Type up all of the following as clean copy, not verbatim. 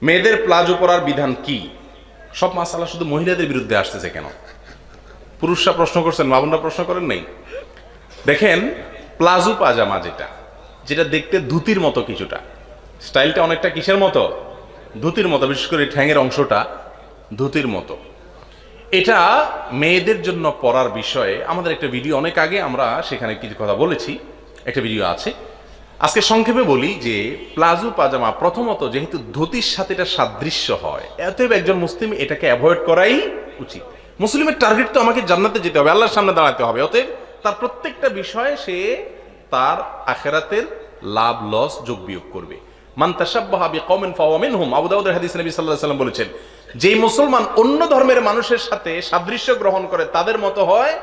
মেয়েদের প্লাজো পরার বিধান কি? সব মাসালা শুধু মহিলাদের বিরুদ্ধে আসতেছে কেন? পুরুষরা প্রশ্ন করছেন, মা বোনরা প্রশ্ন করেন নাই? দেখেন, প্লাজো পাজামা যেটা দেখতে ধুতির মতো, কিছুটা স্টাইলটা অনেকটা কিসের মতো? ধুতির মতো, বিশেষ করে ঠ্যাঙের অংশটা ধুতির মতো। এটা মেয়েদের জন্য পরার বিষয়ে আমাদের একটা ভিডিও অনেক আগে আমরা সেখানে কিছু কথা বলেছি, একটা ভিডিও আছে। আজকে সংক্ষেপে বলি যে প্লাজো পাজামা প্রথমত যেহেতু ধুতির সাথে এটা সাদৃশ্য হয়, অতএব একজন মুসলিম এটাকে অ্যাভয়েড করাই উচিত। মুসলিমের টার্গেট তো আমাকে জান্নাতে যেতে হবে, আল্লাহর সামনে দাঁড়াতে হবে, অতএব তার প্রত্যেকটা বিষয়ে সে তার আখিরাতের লাভ লস যোগ বিয়োগ করবে। মান তাশাব্বাহা বিকওমিন ফাহুয়া মিনহুম, আবু দাউদের হাদিসে নবী সাল্লাল্লাহু আলাইহি ওয়াসাল্লাম বলেছেন, যেই মুসলমান অন্য ধর্মের মানুষের সাথে সাদৃশ্য গ্রহণ করে, তাদের মতো হয়,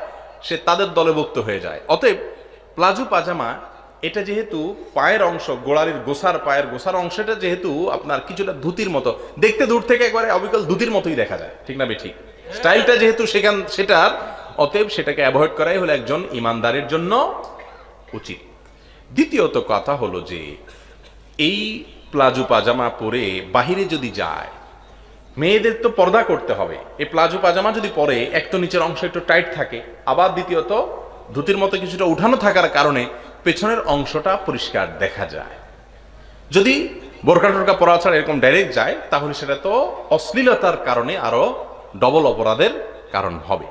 সে তাদের দলভুক্ত হয়ে যায়। অতএব প্লাজো পাজামা এটা যেহেতু পায়ের অংশ, গোড়ালির গোসার, পায়ের গোসার অংশটা যেহেতু আপনার কিছুটা ধুতির মতো দেখতে, দূর থেকে একবারে অবিকল ধুতির মতোই দেখা যায়, ঠিক না ঠিক? স্টাইলটা যেহেতু সেটার, অতএব সেটাকে অ্যাভয়েড করাই হলো একজন ইমানদারের জন্য উচিত। দ্বিতীয়ত কথা হলো যে এই প্লাজো পাজামা পরে বাহিরে যদি যায়, মেয়েদের তো পর্দা করতে হবে। এই প্লাজো পাজামা যদি পরে, এক তো নিচের অংশ একটু টাইট থাকে, আবার দ্বিতীয়ত ধুতির মতো কিছুটা উঠানো থাকার কারণে পেছনের অংশটা পরিষ্কার দেখা যায়। যদি বোরকা টোরকা পরা ছাড়া এরকম ডাইরেক্ট যায়, তাহলে সেটা তো অশ্লীলতার কারণে আরো ডবল অপরাধের কারণ হবে।